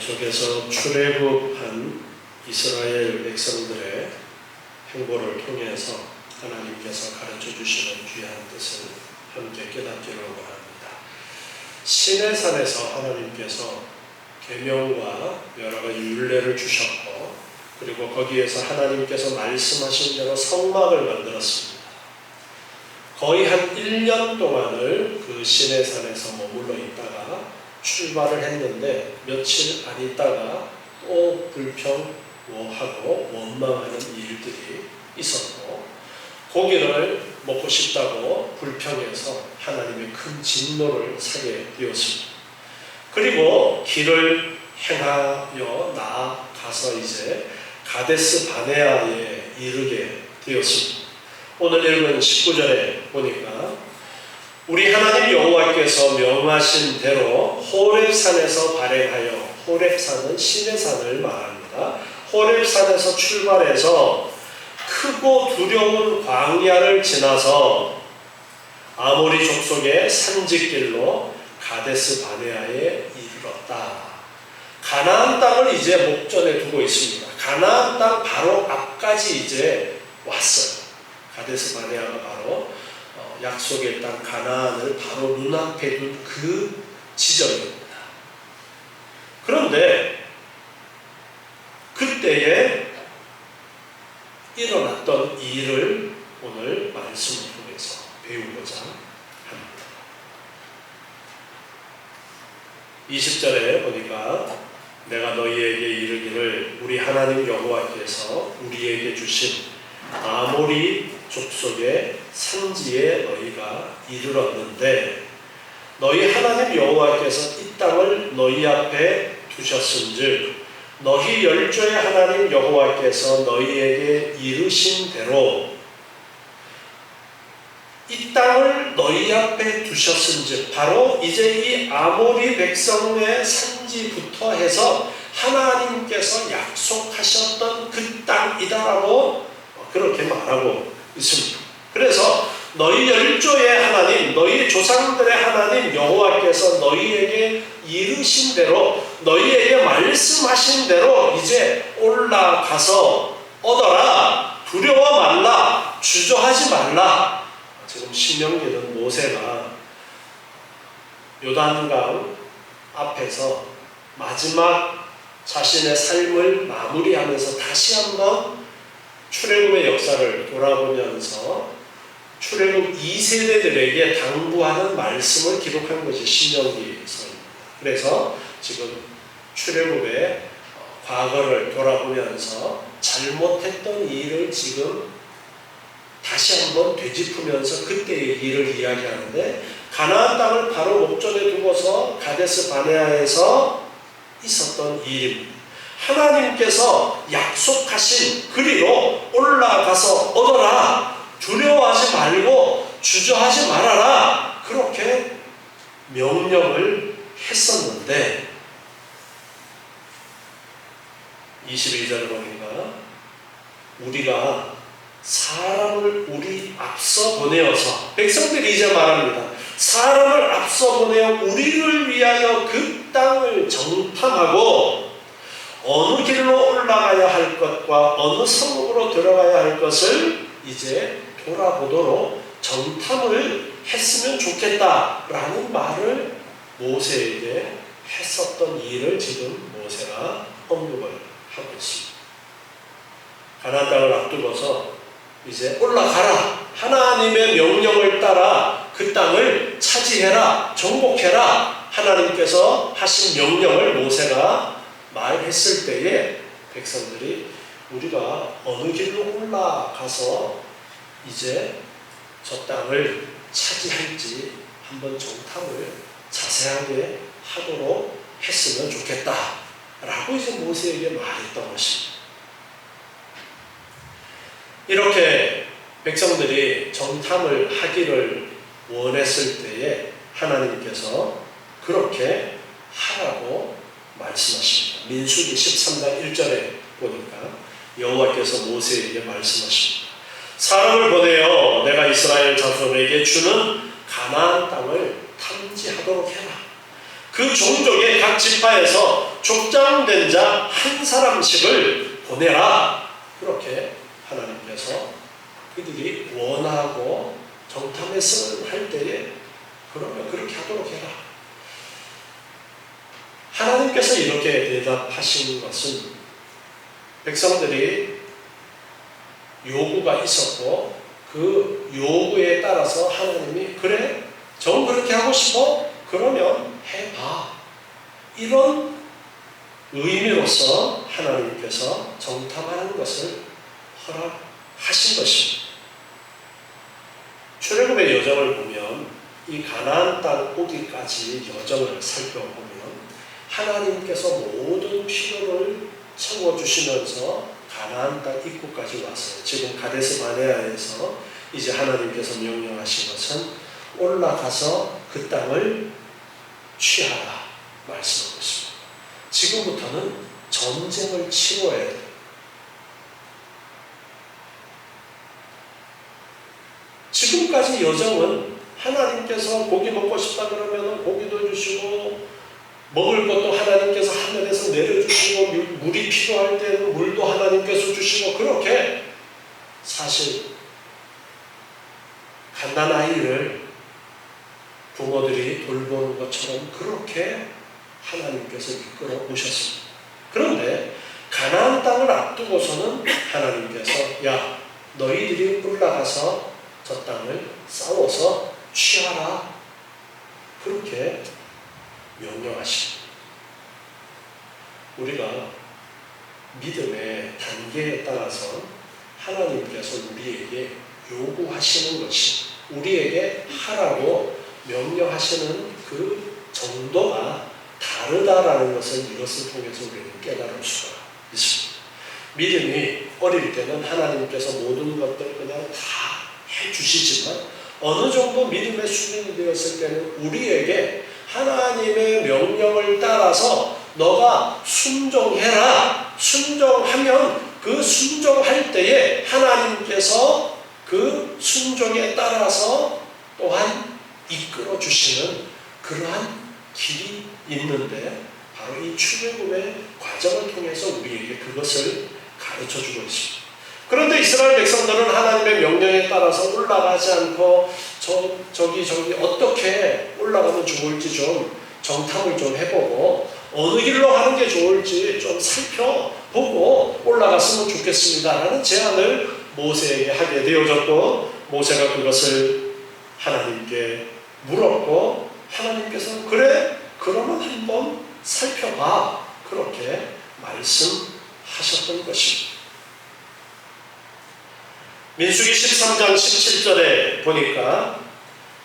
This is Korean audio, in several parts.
계속해서 출애굽한 이스라엘 백성들의 행보를 통해서 하나님께서 가르쳐 주시는 귀한 뜻을 함께 깨닫기를 원합니다. 시내산에서 하나님께서 계명과 여러 가지 율례를 주셨고, 그리고 거기에서 하나님께서 말씀하신 대로 성막을 만들었습니다. 거의 한 1년 동안을 그 시내산에서 머물러 있다가 출발을 했는데 며칠 안 있다가 또 불평하고 원망하는 일들이 있었고, 고기를 먹고 싶다고 불평해서 하나님의 큰 진노를 사게 되었습니다. 그리고 길을 행하여 나아가서 이제 가데스 바네아에 이르게 되었습니다. 오늘 읽은 19절에 보니까 우리 하나님 여호와께서 명하신 대로 호렙산에서 발행하여, 호렙산은 시내산을 말합니다. 호렙산에서 출발해서 크고 두려운 광야를 지나서 아모리 족속의 산지길로 가데스 바네아에 이르렀다. 가나안 땅을 이제 목전에 두고 있습니다. 가나안 땅 바로 앞까지 이제 왔어요. 가데스 바네아가 바로 약속의 땅 가나안을 바로 눈앞에 둔 그 지점입니다. 그런데 그때에 일어났던 일을 오늘 말씀을 통해서 배우고자 합니다. 20절에 보니까 내가 너희에게 이르기를 우리 하나님 여호와께서 우리에게 주신 아모리 족속의 산지에 너희가 이르렀는데 너희 하나님 여호와께서 이 땅을 너희 앞에 두셨은즉 너희 열조의 하나님 여호와께서 너희에게 이르신 대로 이 땅을 너희 앞에 두셨은즉, 바로 이제 이 아모리 백성의 산지부터 해서 하나님께서 약속하셨던 그 땅이다라고 그렇게 말하고 있습니다. 그래서 너희 열조의 하나님, 너희 조상들의 하나님 여호와께서 너희에게 이르신 대로, 너희에게 말씀하신 대로 이제 올라가서 얻어라. 두려워 말라. 주저하지 말라. 지금 신명기는 모세가 요단강 앞에서 마지막 자신의 삶을 마무리하면서 다시 한번 출애굽의 역사를 돌아보면서 출애굽 2세대들에게 당부하는 말씀을 기록한 것이 신명기서입니다. 그래서 지금 출애굽의 과거를 돌아보면서 잘못했던 일을 지금 다시 한번 되짚으면서 그때의 일을 이야기하는데, 가나안 땅을 바로 목전에 두고서 가데스 바네아에서 있었던 일입니다. 하나님께서 약속하신 그리로 올라가서 얻어라. 두려워하지 말고 주저하지 말아라. 그렇게 명령을 했었는데 22절을 보니까 우리가 사람을 우리 앞서 보내어서, 백성들이 이제 말합니다. 사람을 앞서 보내어 우리를 위하여 그 땅을 정탐하고 어느 길로 올라가야 할 것과 어느 성읍으로 들어가야 할 것을 이제 돌아보도록 정탐을 했으면 좋겠다라는 말을 모세에게 했었던 일을 지금 모세가 언급을 하고 있습니다. 가나안 땅을 앞두고서 이제 올라가라. 하나님의 명령을 따라 그 땅을 차지해라. 정복해라. 하나님께서 하신 명령을 모세가 말했을 때에 백성들이 우리가 어느 길로 올라가서 이제 저 땅을 차지할지 한번 정탐을 자세하게 하도록 했으면 좋겠다 라고 이제 모세에게 말했던 것입니다. 이렇게 백성들이 정탐을 하기를 원했을 때에 하나님께서 그렇게 하라고 말씀하십니다. 민수기 13장 1절에 보니까 여호와께서 모세에게 말씀하십니다. 사람을 보내어 내가 이스라엘 자손에게 주는 가나안 땅을 탐지하도록 해라. 그 종족의 각 지파에서 족장된 자 한 사람씩을 보내라. 그렇게 하나님께서 그들이 원하고 정탐했을 할 때에 그러면 그렇게 하도록 해라. 하나님께서 이렇게 대답하신 것은 백성들이 요구가 있었고 그 요구에 따라서 하나님이 그래? 정 그렇게 하고 싶어? 그러면 해봐. 이런 의미로서 하나님께서 정탐하는 것을 허락하신 것입니다. 출애굽의 여정을 보면 이 가나안 땅 오기까지 여정을 살펴보면 하나님께서 모든 필요를 채워주시면서 가나안 땅 입구까지 왔어요. 지금 가데스 바네아에서 이제 하나님께서 명령하신 것은 올라가서 그 땅을 취하라 말씀하고 있습니다. 지금부터는 전쟁을 치러야 돼요. 지금까지 여정은 하나님께서 고기 먹고 싶다 그러면 고기도 주시고 먹을 것도 하나님께서 하늘에서 내려주시고 물이 필요할 때는 물도 하나님께서 주시고 그렇게 사실 갓난아이를 부모들이 돌보는 것처럼 그렇게 하나님께서 이끌어 오셨습니다. 그런데 가나안 땅을 앞두고서는 하나님께서 야 너희들이 올라가서 저 땅을 싸워서 취하라 그렇게 명령하십니다. 우리가 믿음의 단계에 따라서 하나님께서 우리에게 요구하시는 것이 우리에게 하라고 명령하시는 그 정도가 다르다라는 것을 이것을 통해서 우리는 깨달을 수가 있습니다. 믿음이 어릴 때는 하나님께서 모든 것들을 그냥 다 해주시지만 어느 정도 믿음의 수준이 되었을 때는 우리에게 하나님의 명령을 따라서 너가 순종해라. 순종하면 그 순종할 때에 하나님께서 그 순종에 따라서 또한 이끌어 주시는 그러한 길이 있는데 바로 이 출애굽의 과정을 통해서 우리에게 그것을 가르쳐 주고 있습니다. 그런데 이스라엘 백성들은 하나님의 명령에 따라서 올라가지 않고 저기 어떻게 올라가면 좋을지 좀 정탐을 좀 해보고 어느 길로 가는 게 좋을지 좀 살펴보고 올라갔으면 좋겠습니다라는 제안을 모세에게 하게 되어졌고 모세가 그것을 하나님께 물었고 하나님께서 그래? 그러면 한번 살펴봐. 그렇게 말씀하셨던 것입니다. 민수기 13장 17절에 보니까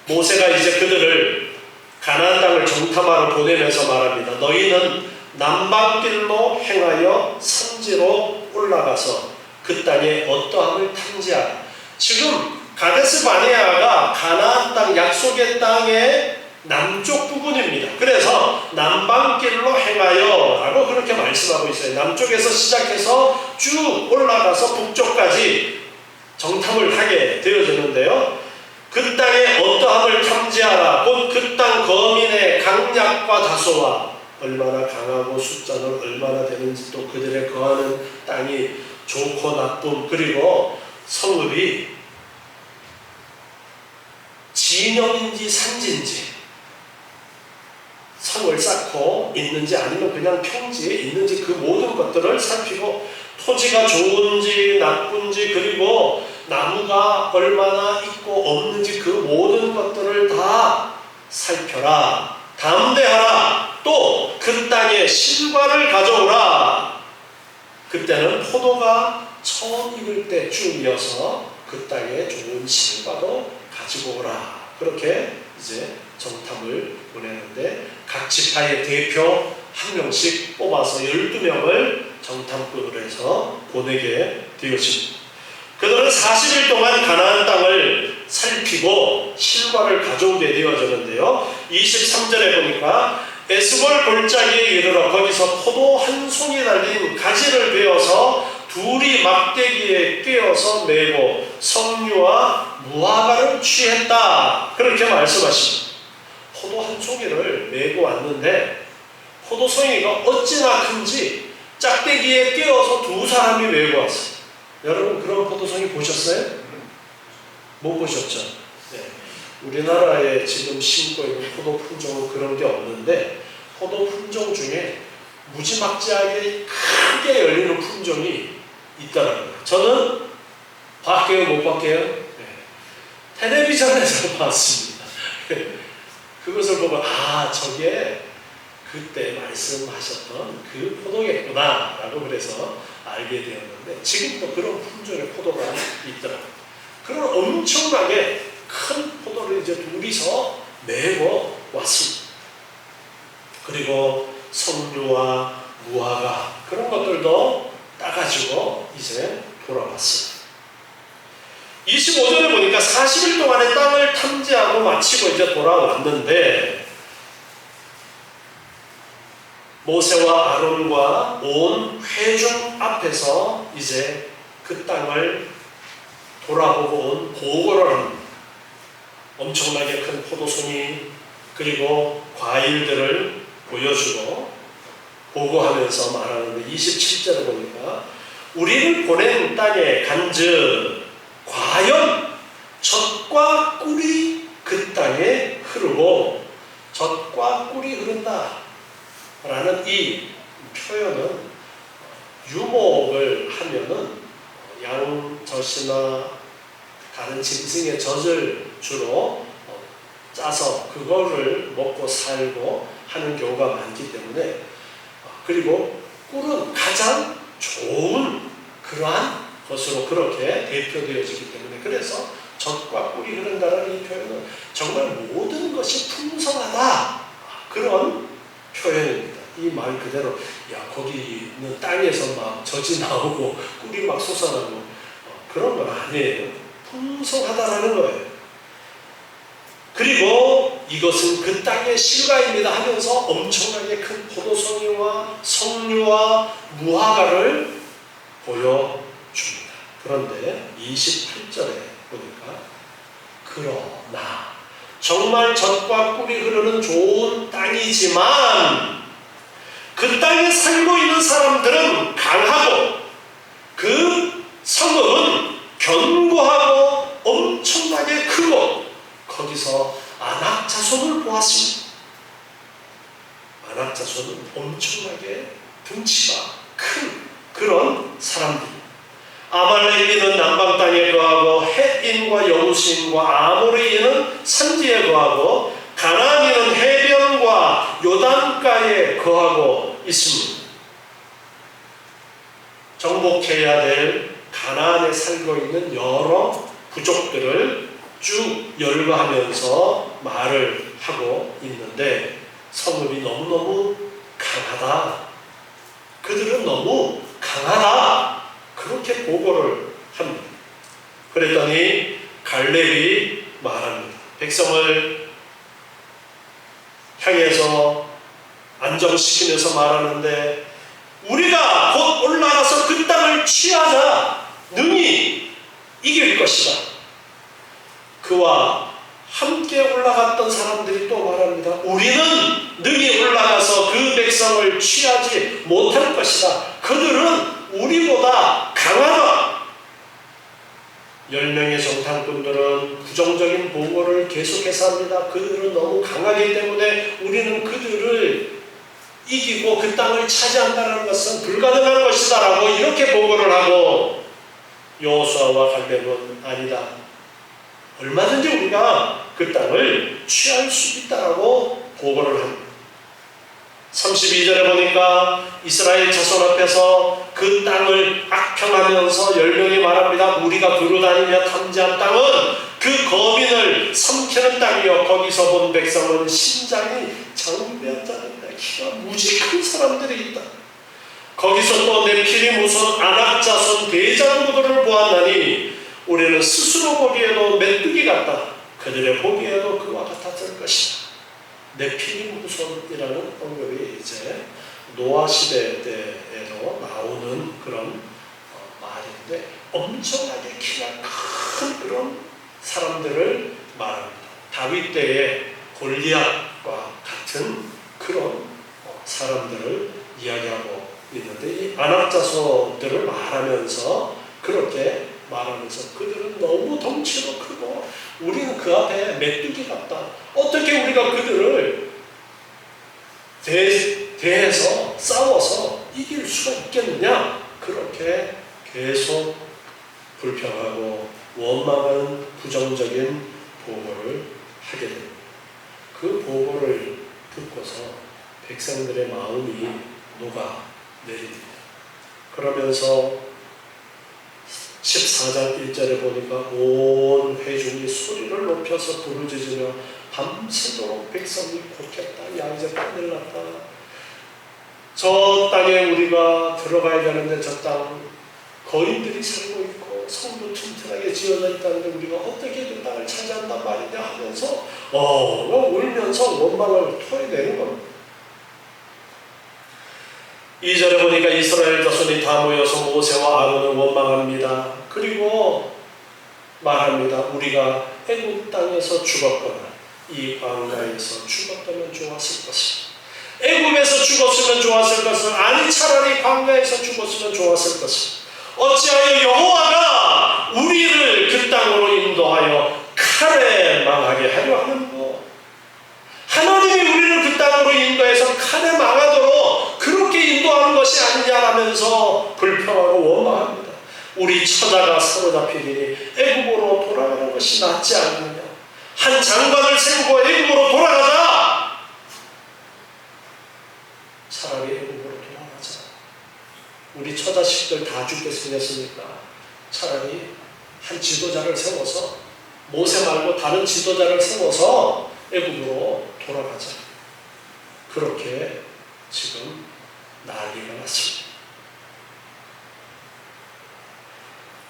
모세가 이제 그들을 가나안 땅을 정탐하러 보내면서 말합니다. 너희는 남방길로 행하여 산지로 올라가서 그 땅에 어떠함을 탐지하라. 지금 가데스 바네아가 가나안 땅 약속의 땅의 남쪽 부분입니다. 그래서 남방길로 행하여 라고 그렇게 말씀하고 있어요. 남쪽에서 시작해서 쭉 올라가서 북쪽까지 정탐을 하게 되어지는데요. 그 땅에 어떠함을 탐지하라. 곧 그 땅 거민의 강약과 다소와 얼마나 강하고 숫자는 얼마나 되는지 또 그들의 거하는 땅이 좋고 나쁨 그리고 성읍이 진영인지 산지인지 성을 쌓고 있는지 아니면 그냥 평지에 있는지 그 모든 것들을 살피고 토지가 좋은지 나쁜지 그리고 나무가 얼마나 있고 없는지 그 모든 것들을 다 살펴라. 담대하라. 또 그 땅에 실과를 가져오라. 그때는 포도가 처음 익을 때쯤이어서 그 땅에 좋은 실과도 가지고 오라. 그렇게 이제 정탐을 보내는데 각 지파의 대표 한 명씩 뽑아서 12명을 정탐꾼으로 해서 보내게 되었습니다. 그들은 40일 동안 가나안 땅을 살피고 실과를 가져오게 되어졌는데요. 23절에 보니까 에스골 골짜기에 이르러 거기서 포도 한 송이 달린 가지를 베어서 둘이 막대기에 꿰어서 메고 석류와 무화과를 취했다. 그렇게 말씀하십니다. 포도 한 송이를 메고 왔는데 포도송이가 어찌나 큰지 짝대기에 꿰어서 두 사람이 메고 왔어요. 여러분 그런 포도송이 보셨어요? 못 보셨죠? 네. 우리나라에 지금 심고 있는 포도 품종은 그런 게 없는데 포도 품종 중에 무지막지하게 크게 열리는 품종이 있더라고요. 저는 봤게요, 못 봤게요? 네. 텔레비전에서 봤습니다. 그것을 보고 저게 그때 말씀하셨던 그 포도겠구나 라고 그래서 알게 되었는데 지금도 그런 품종의 포도가 있더라고요. 그런 엄청나게 큰 포도를 이제 둘이서 메고 왔습니다. 그리고 석류와 무화과 그런 것들도 따가지고 이제 돌아왔어요. 25절에 보니까 40일 동안의 땅을 탐지하고 마치고 이제 돌아왔는데 모세와 아론과 온 회중 앞에서 이제 그 땅을 돌아보고 온 보고를 합니다. 엄청나게 큰 포도송이 그리고 과일들을 보여주고 보고하면서 말하는데 27절에 보니까 우리를 보낸 땅에 간즉 과연 젖과 꿀이 그 땅에 흐르고 젖과 꿀이 흐른다 라는 이 표현은 유목을 하면은 양젖이나 다른 짐승의 젖을 주로 짜서 그거를 먹고 살고 하는 경우가 많기 때문에 그리고 꿀은 가장 좋은 그러한 것으로 그렇게 대표되어지기 때문에 그래서 젖과 꿀이 흐른다는 이 표현은 정말 모든 것이 풍성하다 그런 표현입니다. 이 말 그대로 거기 있는 땅에서 막 젖이 나오고 꿀이 막 솟아나고 그런 건 아니에요. 풍성하다라는 거예요. 그리고 이것은 그 땅의 실과입니다 하면서 엄청나게 큰 포도송이와 석류와 무화과를 보여줍니다. 그런데 28절에 보니까 그러나 정말 젖과 꿀이 흐르는 좋은 땅이지만 그 땅에 살고 있는 사람들은 강하고 그 성읍은 견고하고 엄청나게 크고 거기서 아낙 자손을 보았습니다. 아낙 자손은 엄청나게 등치가 큰 그런 사람들. 아말렉인은 남방 땅에 거하고 헷인과 여부스인과 아모리인은 산지에 거하고 가나안인은 해변과 요단가에 거하고 있습니다. 정복해야 될 가나안에 살고 있는 여러 부족들을 쭉 열거하면서 말을 하고 있는데 성읍이 너무너무 강하다. 그들은 너무 강하다. 그렇게 보고를 합니다. 그랬더니 갈렙이 말합니다. 백성을 향해서 안정시키면서 말하는데 우리가 곧 올라가서 그 땅을 취하자 능히 이길 것이다. 그와 함께 올라갔던 사람들이 또 말합니다. 우리는 능히 올라가서 그 백성을 취하지 못할 것이다. 그들은 우리보다 강하다. 10명의 정탐꾼들은 부정적인 보고를 계속해서 합니다. 그들은 너무 강하기 때문에 우리는 그들을 이기고 그 땅을 차지한다는 것은 불가능한 것이다 라고 이렇게 보고를 하고 여호수아와 갈렙은 아니다. 얼마든지 우리가 그 땅을 취할 수 있다라고 보고를 합니다. 32절에 보니까 이스라엘 자손 앞에서 그 땅을 악평하면서 10명이 말합니다. 우리가 두루다니며 탐지한 땅은 그 거민을 삼키는 땅이요 거기서 본 백성은 신장이 장변자입니다. 키가 무지 큰 사람들이 있다. 거기서 또 네피림 후손 아낙 자손 대장부들을 보았나니 우리는 스스로 보기에도 메뚜기 같다. 그들의 보기에도 그와 같았을 것이다. 네피림 후손이라는 언급이 이제 노아 시대 때에도 나오는 그런 말인데 엄청나게 키가 큰 그런 사람들을 말합니다. 다윗 때의 골리앗과 같은 그런 사람들을 이야기하고 있는데, 이 안악자손들을 말하면서 그렇게 말하면서 그들은 너무 덩치도 크고 우리는 그 앞에 메뚜기 같다. 어떻게 우리가 그들을 대해서 싸워서 이길 수가 있겠느냐? 그렇게 계속 불평하고 원망하는 부정적인 보고를 하게 됩니다. 그 보고를 듣고서 백성들의 마음이 녹아 내립니다. 그러면서 14장 1절에 보니까 온 회중이 소리를 높여서 부르짖으며 밤새도록 백성이 곡했다. 야, 이제 큰일 났다. 저 땅에 우리가 들어가야 되는데 저 땅 거인들이 살고 있고 성도 튼튼하게 지어져 있다는데 우리가 어떻게 그 땅을 차지한단 말이냐 하면서 울면서 원망을 토해내는 겁니다. 2절에 보니까 이스라엘 자손이 다 모여서 모세와 아론을 원망합니다. 그리고 말합니다. 우리가 애굽 땅에서 죽었거나 이 광야에서 죽었다면 좋았을 것을, 애굽에서 죽었으면 좋았을 것을, 아니 차라리 광야에서 죽었으면 좋았을 것을, 어찌하여 여호와가 우리를 그 땅으로 인도하여 칼에 망하게 하려 하는고. 하나님이 우리를 그 땅으로 인도해서 칼에 망하도록 그렇게 인도하는 것이 아니냐라면서 불평하고 원망합니다. 우리 처자가 사로잡히니 애굽으로 돌아가는 것이 낫지 않느냐. 한 장관을 세우고 애굽으로 돌아가자. 차라리 애굽으로 돌아가자. 우리 처자식들 다 죽게 생겼으니까 차라리 한 지도자를 세워서, 모세 말고 다른 지도자를 세워서 애굽으로 돌아가자. 그렇게 지금 난리가 났습니다.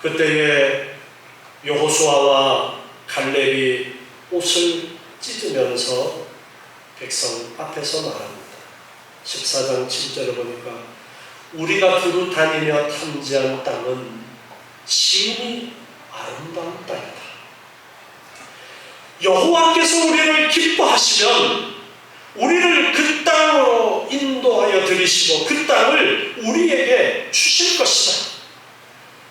그때에 여호수아와 갈렙이 옷을 찢으면서 백성 앞에서 말합니다. 14장 7절에 보니까 우리가 두루 다니며 탐지한 땅은 시온이 아름다운 땅이다. 여호와께서 우리를 기뻐하시면 우리를 그 땅으로 인도하여 들이시고 그 땅을 우리에게 주실 것이다.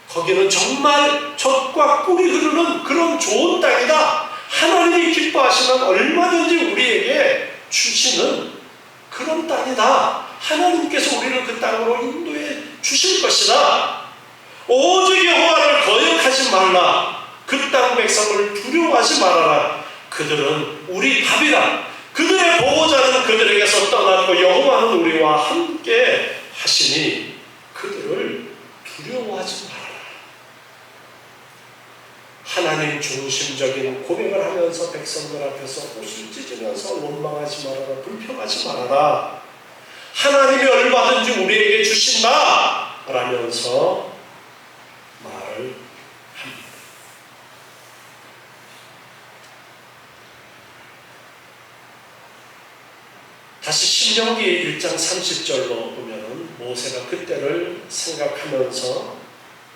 거기는 정말 젖과 꿀이 흐르는 그런 좋은 땅이다. 하나님이 기뻐하시면 얼마든지 우리에게 주시는 그런 땅이다. 하나님께서 우리를 그 땅으로 인도해 주실 것이다. 오직 여호와를 거역하지 말라. 그 땅 백성을 두려워하지 말아라. 그들은 우리 밥이라. 그들의 보호자는 그들에게서 떠났고 여호와는 우리와 함께 하시니 그들을 두려워하지 말아라. 하나님 중심적인 고백을 하면서 백성들 앞에서 옷을 찢으면서 원망하지 말아라. 불평하지 말아라. 하나님이 얼마든지 우리에게 주신다 라면서 말을 합니다. 다시 신명기 1장 30절로 보면 모세가 그때를 생각하면서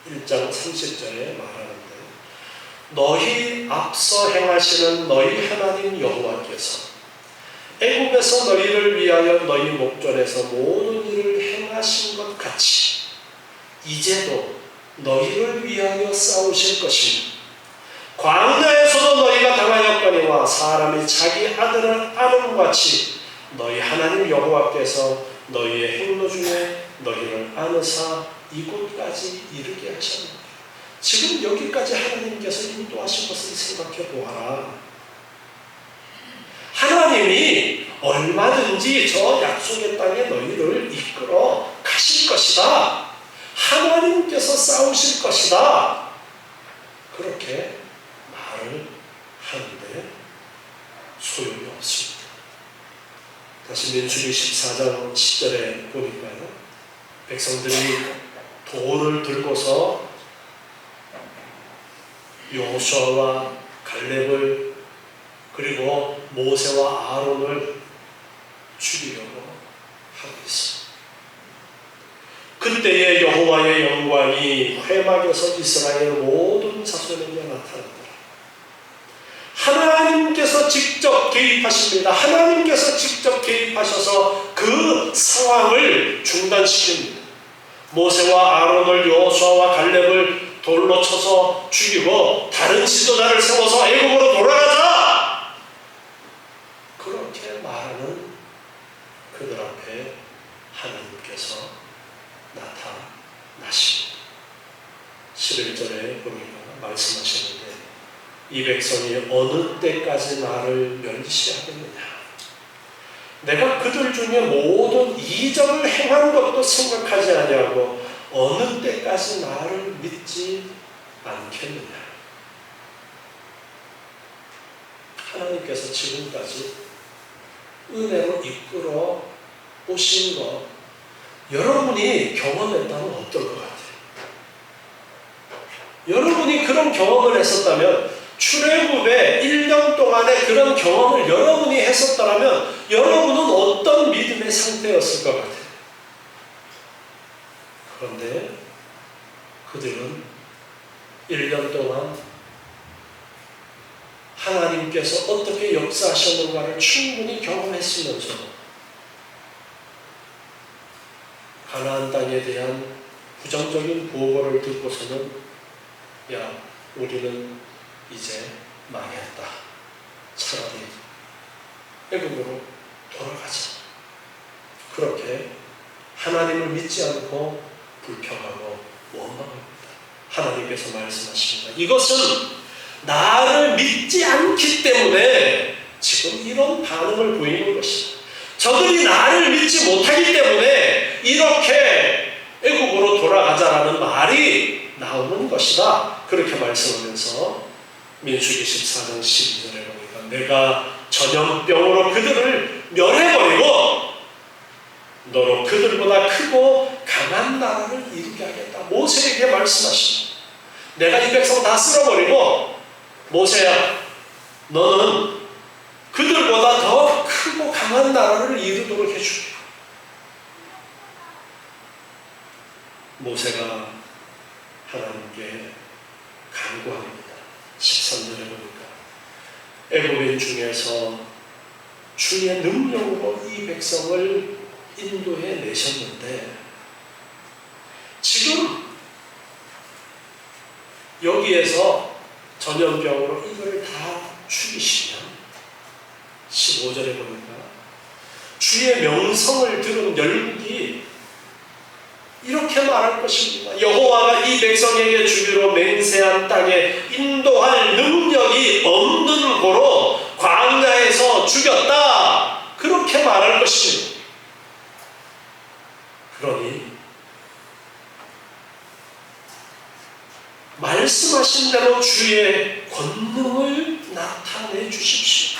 1장 30절에 말하는데, 너희 앞서 행하시는 너희 하나님 여호와께서 애굽에서 너희를 위하여 너희 목전에서 모든 일을 행하신 것 같이 이제도 너희를 위하여 싸우실 것이니 광야에서도 너희가 당하였거니와 사람이 자기 아들을 아는 것 같이 너희 하나님 여호와께서 너희의 행로 중에 너희를 안으사 이곳까지 이르게 하셨느니라. 지금 여기까지 하나님께서 인도하신 것을 생각해 보아라. 하나님이 얼마든지 저 약속의 땅에 너희를 이끌어 가실 것이다. 하나님께서 싸우실 것이다. 그렇게 말을 하는데 소용이 없습니다. 다시 민수기 14장 10절에 보니까요, 백성들이 돌을 들고서 여호수아와 갈렙을 그리고 모세와 아론을 죽이려고 하고 있습니다. 그때에 여호와의 영광이 회막에서 이스라엘 모든 자손에게 나타나더라. 하나님께 하나님께서 직접 개입하십니다. 하나님께서 직접 개입하셔서 그 상황을 중단시킵니다. 모세와 아론을 여호수아와 갈렙을 돌로 쳐서 죽이고 다른 지도자를 세워서 애굽으로 돌아가자! 그렇게 말하는 그들 앞에 하나님께서 나타나십니다. 11절에 보니까 말씀하시는데 이 백성이 어느 때까지 나를 멸시하겠느냐. 내가 그들 중에 모든 이적을 행한 것도 생각하지 아니하고 어느 때까지 나를 믿지 않겠느냐. 하나님께서 지금까지 은혜로 이끌어 오신 것 여러분이 경험했다면 어떨 것 같아요? 여러분이 그런 경험을 했었다면 출애굽의 1년 동안의 그런 경험을 여러분이 했었다면 여러분은 어떤 믿음의 상태였을 것 같아요? 그런데 그들은 1년 동안 하나님께서 어떻게 역사하셨는가를 충분히 경험했으면서 가나안 땅에 대한 부정적인 보고를 듣고서는 야, 우리는 이제 망했다. 차라리 애굽으로 돌아가자. 그렇게 하나님을 믿지 않고 불평하고 원망합니다. 하나님께서 말씀하십니다. 이것은 나를 믿지 않기 때문에 지금 이런 반응을 보이는 것이다. 저들이 나를 믿지 못하기 때문에 이렇게 애굽으로 돌아가자라는 말이 나오는 것이다. 그렇게 말씀하면서 민수기 14장 12절에 보니까 내가 전염병으로 그들을 멸해버리고 너로 그들보다 크고 강한 나라를 이루게 하겠다. 모세에게 말씀하십니다. 내가 이 백성 다 쓸어버리고 모세야 너는 그들보다 더 크고 강한 나라를 이루도록 해줄게. 모세가 하나님께 간구합니다. 13절에 보니까 애굽인 중에서 주의 능력으로 이 백성을 인도해 내셨는데 지금 여기에서 전염병으로 이걸 다 죽이시면 15절에 보니까 주의 명성을 들은 열국이 이렇게 말할 것입니다. 여호와가 이 백성에게 주기로 맹세한 땅에 인도할 능력이 없는 고로 광야에서 죽였다. 그렇게 말할 것입니다. 그러니 말씀하신 대로 주의 권능을 나타내 주십시오.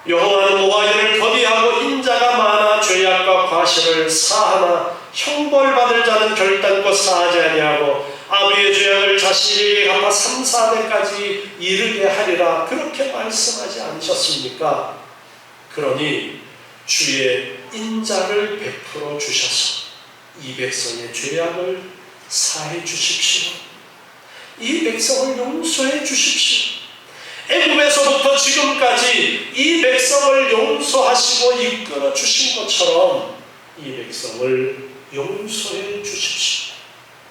여호와는 모압인을 더디하고 인자가 많아 죄악과 과실을 사하나 형벌받을 자는 결단코 사하지 아니하고 아비의 죄악을 자신에게 갚아 3, 4대까지 이르게 하리라. 그렇게 말씀하지 않으셨습니까? 그러니 주의 인자를 베풀어 주셔서 이 백성의 죄악을 사해 주십시오. 이 백성을 용서해 주십시오. 애굽에서부터 지금까지 이 백성을 용서하시고 이끌어 주신 것처럼 이 백성을 용서해 주십시오.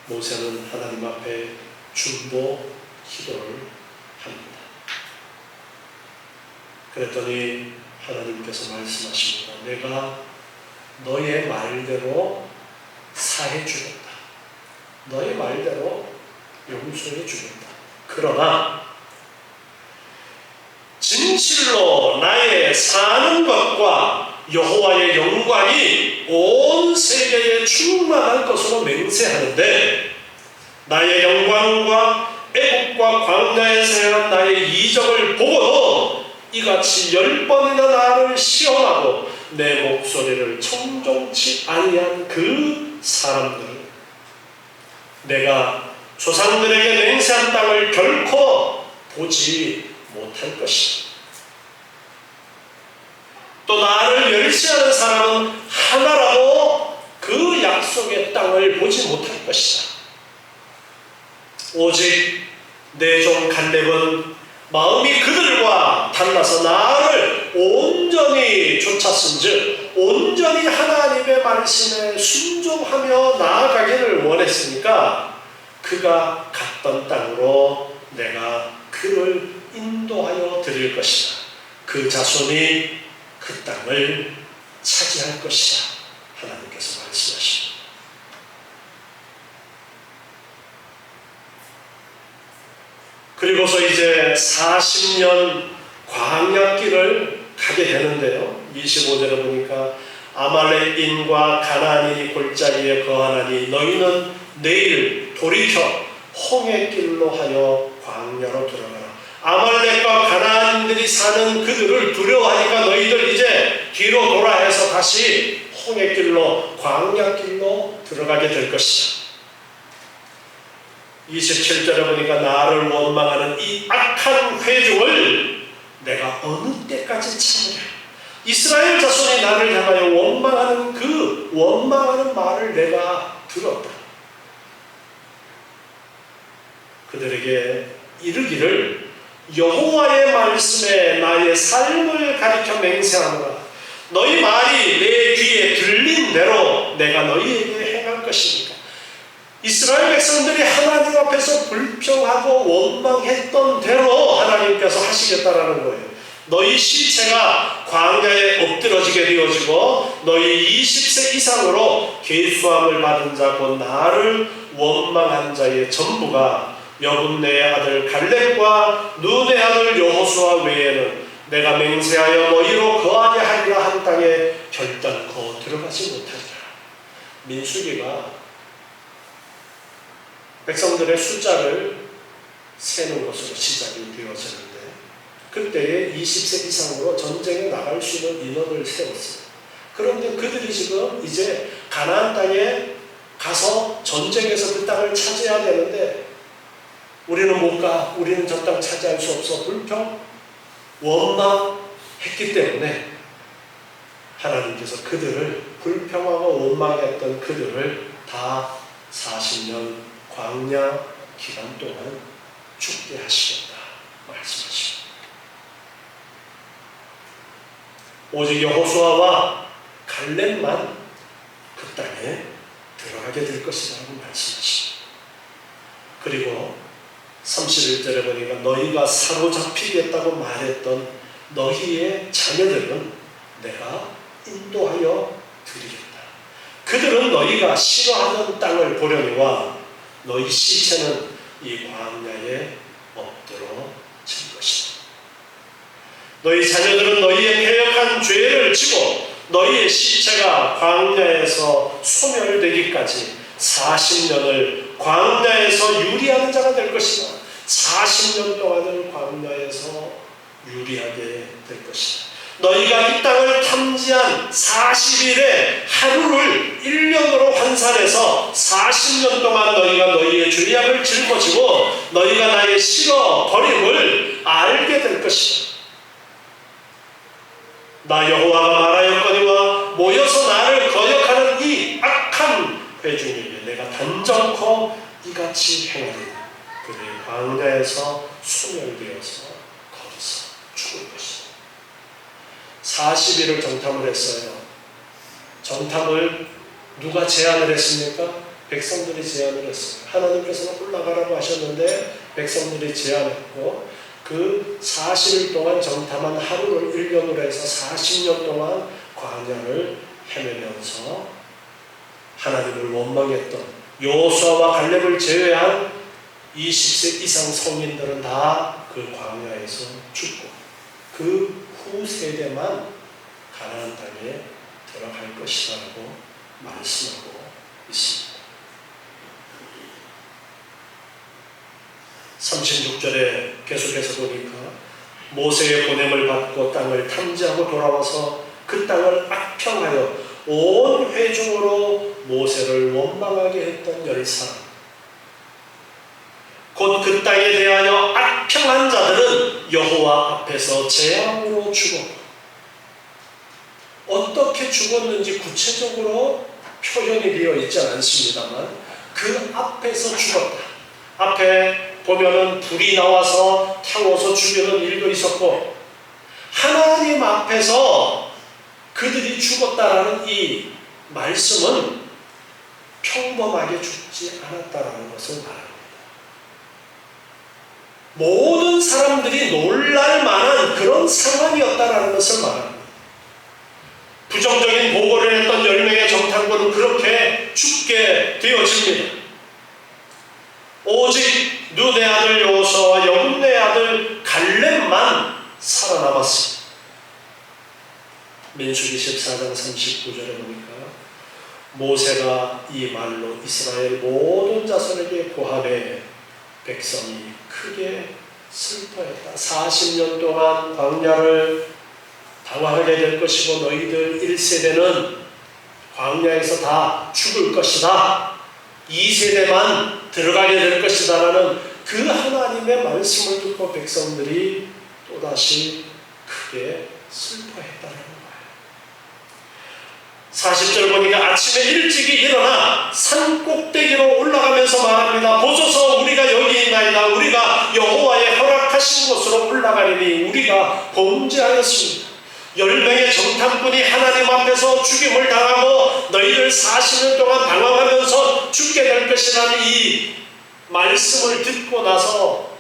모세는 하나님 앞에 중보 기도를 합니다. 그랬더니 하나님께서 말씀하십니다. 내가 너의 말대로 사해 주겠다. 너의 말대로 용서해 주겠다. 그러나 진실로 나의 사는 것과 여호와의 영광이 온 세계에 충만한 것으로 맹세하는데 나의 영광과 애국과 광야에서 행한 나의 이적을 보고도 이같이 10번이나 나를 시험하고 내 목소리를 청종치 아니한 그 사람들은 내가 조상들에게 맹세한 땅을 결코 보지 못할 것이다. 또 나를 멸시하는 사람은 하나라도 그 약속의 땅을 보지 못할 것이다. 오직 내 종 갈렙은 마음이 그들과 달라서 나를 온전히 쫓았은즉 온전히 하나님의 말씀에 순종하며 나아가기를 원했으니까 그가 갔던 땅으로 내가 그를 인도하여 드릴 것이다. 그 자손이 그 땅을 차지할 것이다. 하나님께서 말씀하십니다. 그리고서 이제 40년 광야길을 가게 되는데요. 25절에 보니까 아말렉인과 가나안인이 골짜기에 거하나니 너희는 내일 돌이켜 홍해길로 하여 광야로 들어가라. 아말렉과 가나안인들이 사는 그들을 두려워하니까 너희들 이제 뒤로 돌아해서 다시 홍해길로 광야길로 들어가게 될 것이다. 27절에 보니까 나를 원망하는 이 악한 회중을 내가 어느 때까지 참으랴. 이스라엘 자손이 나를 향하여 원망하는 그 원망하는 말을 내가 들었다. 그들에게 이르기를 여호와의 말씀에 나의 삶을 가리켜 맹세하노라. 너희 말이 내 귀에 들린 대로 내가 너희에게 행할 것이니까. 이스라엘 백성들이 하나님 앞에서 불평하고 원망했던 대로 하나님께서 하시겠다라는 거예요. 너희 시체가 광야에 엎드러지게 되어지고 너희 20세 이상으로 계수함을 받은 자 곧 나를 원망한 자의 전부가 여분네의 아들 갈렙과 눈의 아들 여호수아 외에는 내가 맹세하여 너희로 거하게 하리라 한 땅에 결단코 들어가지 못하리라. 민수기가 백성들의 숫자를 세는 것으로 시작이 되어지는데 그때에 20세 이상으로 전쟁에 나갈 수 있는 인원을 세웠어요. 그런데 그들이 지금 이제 가나안 땅에 가서 전쟁에서 그 땅을 차지해야 되는데 우리는 못 가, 우리는 저 땅 차지할 수 없어 불평, 원망했기 때문에 하나님께서 그들을 불평하고 원망했던 그들을 다 40년 광야 기간 동안 죽게 하시겠다 말씀하십니다. 오직 여호수아와 갈렙만 그 땅에 들어가게 될 것이라고 말씀하십니다. 그리고 31절에 보니까 너희가 사로잡히겠다고 말했던 너희의 자녀들은 내가 인도하여 드리겠다. 그들은 너희가 싫어하는 땅을 보려니와 너희 시체는 이 광야에 엎드러질 것이다. 너희 자녀들은 너희의 패역한 죄를 지고 너희의 시체가 광야에서 소멸되기까지 40년을 광야에서 유리하는 자가 될 것이다. 40년 동안을 광야에서 유리하게 될 것이다. 너희가 이 땅을 탐지한 40일의 하루를 1년으로 환산해서 40년 동안 너희가 너희의 죄악을 짊어지고 너희가 나의 싫어 버림을 알게 될 것이다. 나 여호와가 말하였거니와 모여서 나를 거역하는 이 악한 회중에게 내가 단정코 이같이 행하리니 그들이 광야에서 소멸되어서 거기서 죽을 것이다. 40일을 정탐을 했어요. 정탐을 누가 제안을 했습니까? 백성들이 제안을 했어요. 하나님께서는 올라가라고 하셨는데 백성들이 제안했고 그 40일 동안 정탐한 하루를 1년으로 해서 40년 동안 광야를 헤매면서 하나님을 원망했던 여호수아와 갈렙을 제외한 20세 이상 성인들은 다 그 광야에서 죽고 그 후 세대만 가나안 땅에 들어갈 것이라고 말씀하고 있습니다. 36절에 계속해서 보니까 모세의 보냄을 받고 땅을 탐지하고 돌아와서 그 땅을 악평하여 온 회중으로 모세를 원망하게 했던 10사람 곧 그 땅에 대하여 악평한 자들은 여호와 앞에서 재앙으로 죽었고 어떻게 죽었는지 구체적으로 표현이 되어 있지 않습니다만 그 앞에서 죽었다. 앞에 보면은 불이 나와서 태워서 죽이는 일도 있었고, 하나님 앞에서 그들이 죽었다라는 이 말씀은 평범하게 죽지 않았다라는 것을 말합니다. 모든 사람들이 놀랄 만한 그런 상황이었다라는 것을 말합니다. 부정적인 보고를 했던 10명의 정탐꾼은 그렇게 죽게 되어집니다. 오직 눈의 아들 여호수아와 여분의 아들 갈렙만 살아남았습니다. 민수기 14장 39절에 보니까 모세가 이 말로 이스라엘 모든 자손에게 고하되 백성이 크게 슬퍼했다. 40년 동안 광야를 당하게 될 것이고 너희들 1세대는 광야에서 다 죽을 것이다. 2세대만 들어가게 될 것이다 라는 그 하나님의 말씀을 듣고 백성들이 또다시 크게 슬퍼했다는 거예요. 40절 보니까 아침에 일찍이 일어나 산 꼭대기로 올라가면서 말합니다. 보소서 우리가 여기 있나이다. 우리가 여호와의 허락하신 곳으로 올라가리니 우리가 범죄하였습니다. 10명의 정탐꾼이 하나님 앞에서 죽임을 당하고 너희들 40년 동안 방황하면서 죽게 될 것이라는 이 말씀을 듣고 나서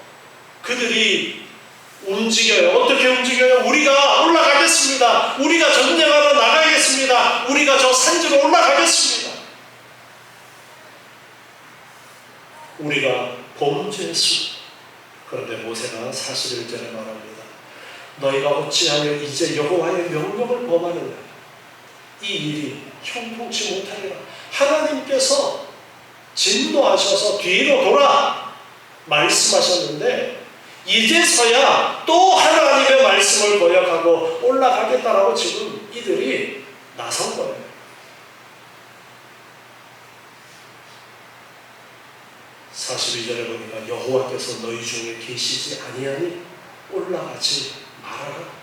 그들이 움직여요. 어떻게 움직여요? 우리가 올라가겠습니다. 우리가 전쟁하러 나가겠습니다. 우리가 저 산지로 올라가겠습니다. 우리가 범죄했습니다. 그런데 모세가 41절에 말합니다. 너희가 어찌하여 이제 여호와의 명령을 범하느냐? 이 일이 형통치 못하리라. 하나님께서 진노하셔서 뒤로 돌아 말씀하셨는데 이제서야 또 하나님의 말씀을 거역하고 올라가겠다라고 지금 이들이 나선 거예요. 42절에 보니까 여호와께서 너희 중에 계시지 아니하니 올라가지 말아라.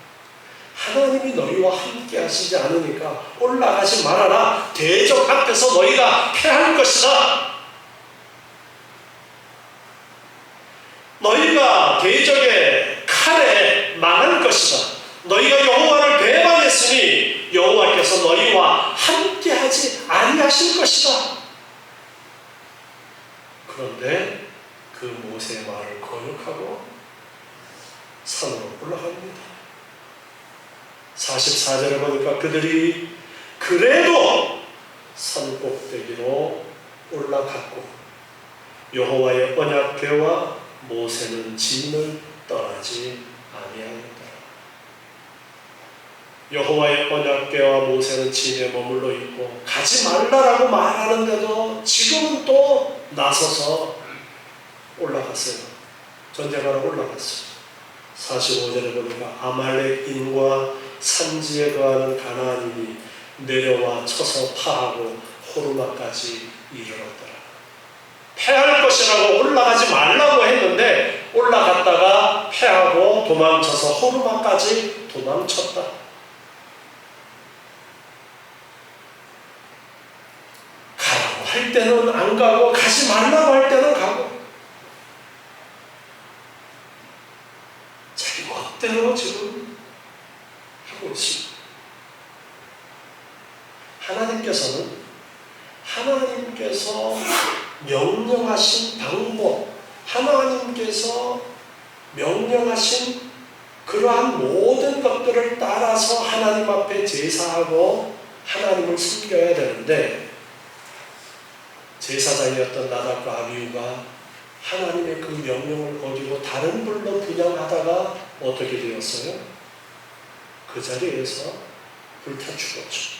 하나님이 너희와 함께 하시지 않으니까 올라가지 말아라. 대적 앞에서 너희가 패할 것이다. 너희가 대적의 칼에 망할 것이다. 너희가 여호와를 배반했으니 여호와께서 너희와 함께하지 아니하실 것이다. 그런데 그 모세의 말을 거역하고 산으로 올라갑니다. 44절에 보니까 그들이 그래도 산 꼭대기로 올라갔고 여호와의 언약궤와 모세는 진을 떠나지 아니하였다. 여호와의 언약궤와 모세는 진에 머물러 있고 가지 말라라고 말하는데도 지금은 또 나서서 올라갔어요. 전쟁하러 올라갔어요. 45절에 보니까 아말렉인과 산지에 거하는 가나안인이 내려와 쳐서 파하고 호르마까지 이르렀더라. 패할 것이라고 올라가지 말라고 했는데 올라갔다가 패하고 도망쳐서 호르마까지 도망쳤다. 가라고 할 때는 안 가고 가지 말라고 할 때는 가고 자기 멋대로 지금 하고 있습니다. 하나님께서 명령하신 방법, 하나님께서 명령하신 그러한 모든 것들을 따라서 하나님 앞에 제사하고 하나님을 섬겨야 되는데 제사장이었던 나답과 아비후가 하나님의 그 명령을 어기고 다른 불로 분향하다가 어떻게 되었어요? 그 자리에서 불타 죽었죠.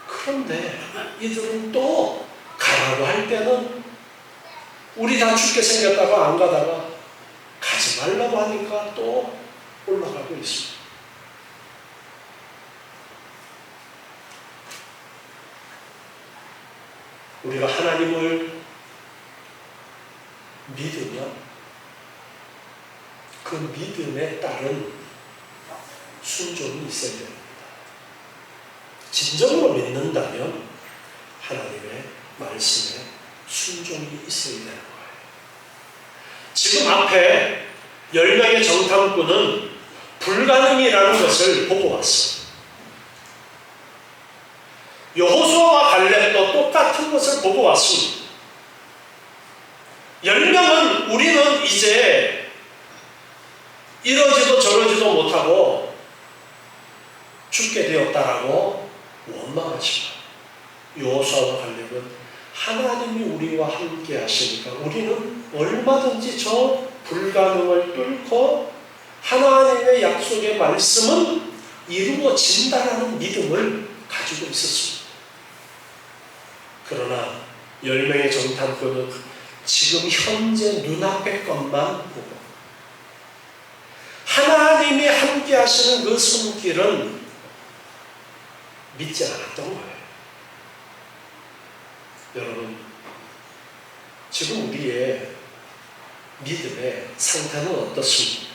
그런데 이들은 또 가라고 할 때는 우리 다 죽게 생겼다고 안 가다가 가지 말라고 하니까 또 올라가고 있습니다. 우리가 하나님을 믿으면 그 믿음에 따른 순종이 있어야 됩니다. 진정으로 믿는다면 하나님의 말씀에 순종이 있어야 되는 거예요. 지금 앞에 10명의 정탐꾼은 불가능이라는 것을 보고 왔어. 여호수아와 갈렙도 똑같은 것을 보고 왔습니다. 10명은 우리는 이제 이러지도 저러지도 못하고 죽게 되었다라고 원망하지만, 여호수아와 갈렙은 하나님이 우리와 함께 하시니까 우리는 얼마든지 저 불가능을 뚫고 하나님의 약속의 말씀은 이루어진다라는 믿음을 가지고 있었습니다. 그러나 10명의 정탐꾼은 지금 현재 눈앞의 것만 보고 하나님이 함께 하시는 그 손길은 믿지 않았던 거예요. 여러분, 지금 우리의 믿음의 상태는 어떻습니까?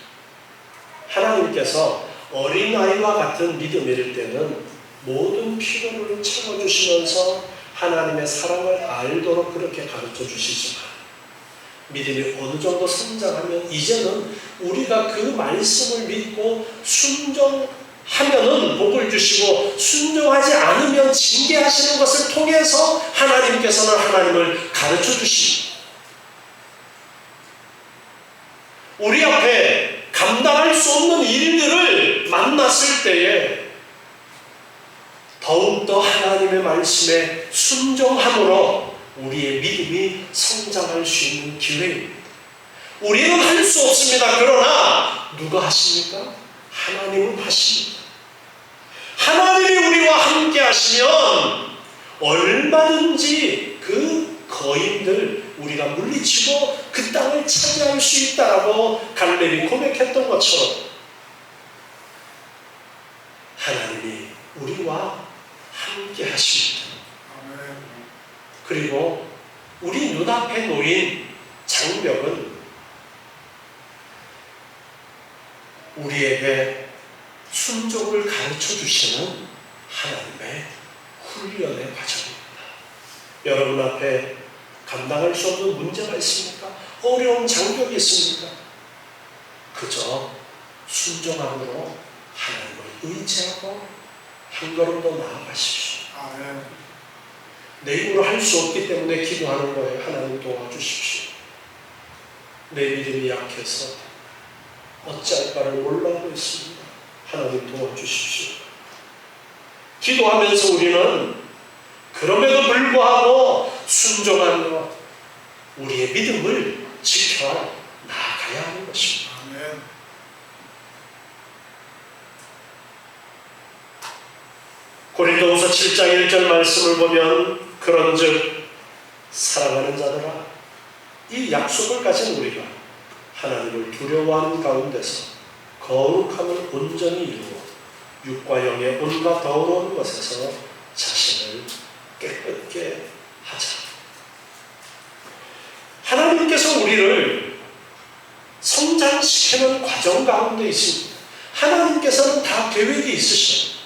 하나님께서 어린아이와 같은 믿음일 때는 모든 필요를 채워주시면서 하나님의 사랑을 알도록 그렇게 가르쳐 주시지만, 믿음이 어느 정도 성장하면 이제는 우리가 그 말씀을 믿고 순종하면은 복을 주시고 순종하지 않으면 징계하시는 것을 통해서 하나님께서는 하나님을 가르쳐 주십니다. 우리 앞에 감당할 수 없는 일들을 만났을 때에 더욱더 하나님의 말씀에 순종함으로 우리의 믿음이 성장할 수 있는 기회입니다. 우리는 할 수 없습니다. 그러나 누가 하십니까? 하나님은 하십니다. 하나님이 우리와 함께 하시면 얼마든지 그 거인들 우리가 물리치고 그 땅을 차지할 수 있다라고 갈렙이 고백했던 것처럼 하나님이 우리와 함께 하십니다. 그리고 우리 눈앞에 놓인 장벽은 우리에게 순종을 가르쳐 주시는 하나님의 훈련의 과정입니다. 여러분 앞에 감당할 수 없는 문제가 있습니까? 어려운 장벽이 있습니까? 그저 순종함으로 하나님을 의지하고 한 걸음 더 나아가십시오. 내 힘으로 할 수 없기 때문에 기도하는 거예요. 하나님 도와주십시오. 내 믿음이 약해서 어찌할 바를 몰라하고 있습니다. 하나님 도와주십시오. 기도하면서 우리는 그럼에도 불구하고 순종한 것, 우리의 믿음을 지켜 나아가야 하는 것입니다. 아멘. 고린도후서 7장 1절 말씀을 보면 그런즉 사랑하는 자들아, 이 약속을 가진 우리가 하나님을 두려워하는 가운데서 거룩함을 온전히 이루어 육과 영의 온갖 더러운 것에서 자신을 깨끗게 하자. 하나님께서 우리를 성장시키는 과정 가운데 있습니다. 하나님께서는 다 계획이 있으십니다.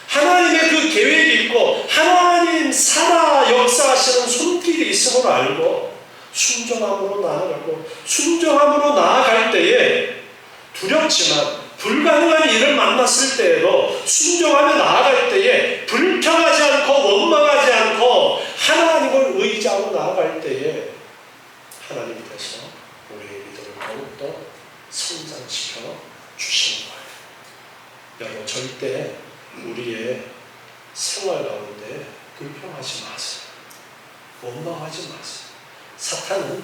하나님의 그 계획이 있고 하나님 살아 역사하시는 손길이 있음을 알고 순종함으로 나아가고, 순종함으로 나아갈 때에 두렵지만 불가능한 일을 만났을 때에도 순종하며 나아갈 때에 불평하지 않고 원망하지 않고 하나님을 의지하고 나아갈 때에 하나님께서 우리의 믿음을 더욱더 성장시켜 주시는 거예요. 여러분, 절대 우리의 생활 가운데 불평하지 마세요. 원망하지 마세요. 사탄은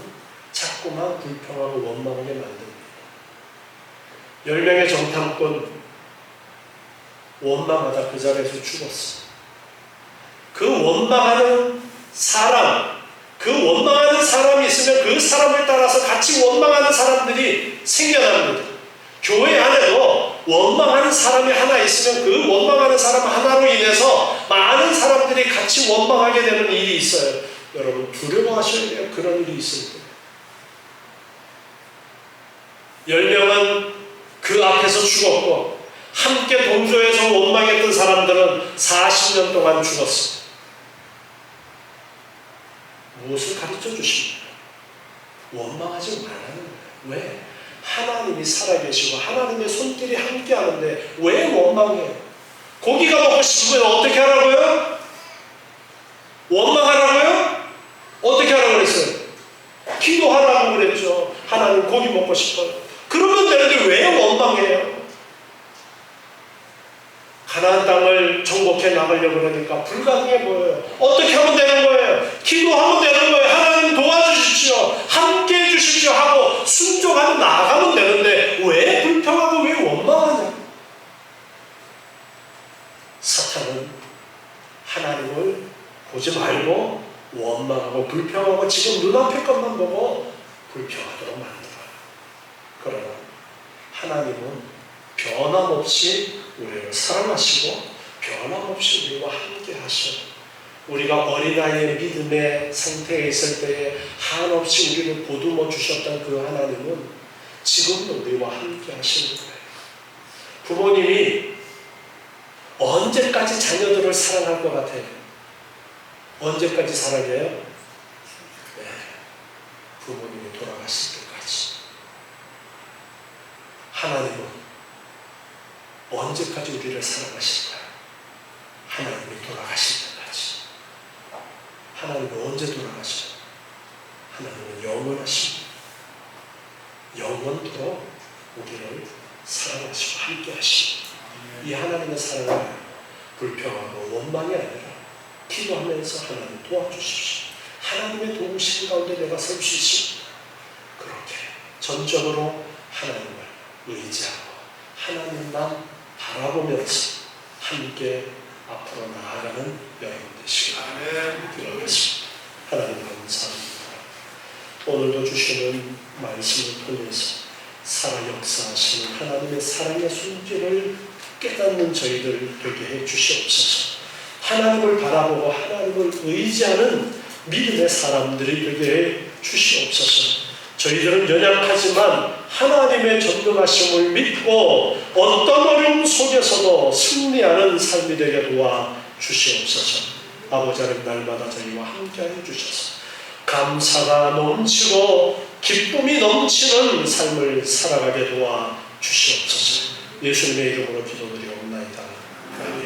자꾸만 불평하고 원망하게 만듭니다. 10명의 정탐꾼 원망하다 그 자리에서 죽었어. 그 원망하는 사람이 있으면 그 사람을 따라서 같이 원망하는 사람들이 생겨납니다. 교회 안에도 원망하는 사람이 하나 있으면 그 원망하는 사람 하나로 인해서 많은 사람들이 같이 원망하게 되는 일이 있어요. 여러분, 두려워하셔야 돼요. 그런 일이 있을 때. 10명은 그 앞에서 죽었고 함께 동조해서 원망했던 사람들은 40년 동안 죽었어요. 무엇을 가르쳐 주십니까? 원망하지 말라는 거예요. 왜? 하나님이 살아계시고 하나님의 손길이 함께 하는데 왜 원망해요? 고기가 먹고 싶으면 어떻게 하라고요? 원망하라고요? 어떻게 하라고 그랬어요? 기도하라고 그랬죠. 하나님 고기 먹고 싶어요. 그러면 되는데 왜 원망해요? 가나안 땅을 정복해 나가려고 그러니까 불가능해 보여요. 어떻게 하면 되는 거예요? 기도하면 되는 거예요. 하나님 도와주십시오. 함께 해주십시오 하고 순종하고 나아가면 되는데 왜 불평하고 왜 원망하냐? 사탄은 하나님을 보지 말고 원망하고 불평하고 지금 눈앞의 것만 보고 불평하도록 만들어요. 그러나 하나님은 변함없이 우리를 사랑하시고 변함없이 우리와 함께 하셔. 우리가 어린아이의 믿음의 상태에 있을 때에 한없이 우리를 보듬어 주셨던 그 하나님은 지금도 우리와 함께 하시는 거예요. 부모님이 언제까지 자녀들을 사랑할 것 같아요? 언제까지 사랑해요? 네. 부모님이 돌아가실 때까지. 하나님은 언제까지 우리를 사랑하실까요? 하나님이 돌아가실 때까지. 하나님은 언제 돌아가셔요? 하나님은 영원하십니다. 영원토록 우리를 사랑하시고 함께 하시고 이 하나님의 사랑을 불평하고 원망이 아니라 기도하면서 하나님 도와주십시오. 하나님의 도우심 가운데 내가 설 수 있습니다. 그렇게 전적으로 하나님을 의지하고 하나님만 바라보면서 함께 앞으로 나아가는 여러분 되시길 바라겠습니다. 하나님 감사합니다. 오늘도 주시는 말씀을 통해서 살아 역사하시는 하나님의 사랑의 손길을 깨닫는 저희들 되게 해 주시옵소서. 하나님을 바라보고 하나님을 의지하는 믿음의 사람들이 되게 해 주시옵소서. 저희들은 연약하지만 하나님의 전능하심을 믿고 어떤 어려움 속에서도 승리하는 삶이 되게 도와 주시옵소서. 아버지 하나님 날마다 저희와 함께하여 주셔서 감사가 넘치고 기쁨이 넘치는 삶을 살아가게 도와 주시옵소서. 예수님의 이름으로 기도드리옵나이다. 아멘.